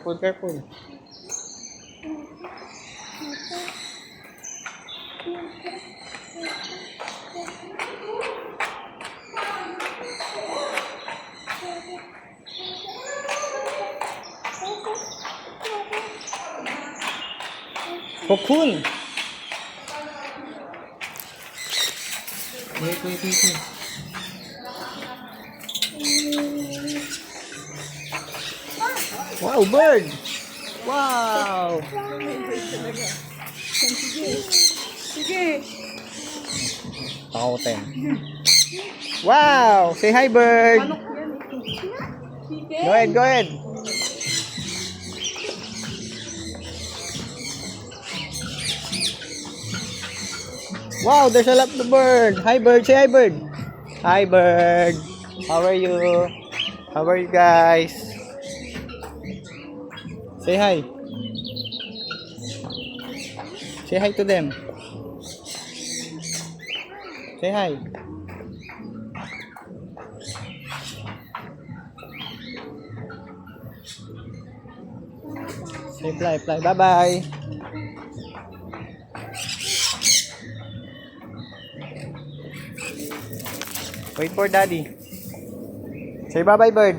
Careful, careful. Cocoon. Wait, wait, wait, wait. Wow, bird! Wow! Sige. Takotin. Wow! Say hi, bird! Go ahead, go ahead. Wow, there's a lot of bird. Hi, bird. Say hi, bird. Hi, bird. How are you? How are you guys? Say hi. Say hi to them. Say hi. Say fly, fly. Bye-bye. Wait for daddy. Say bye-bye, bird.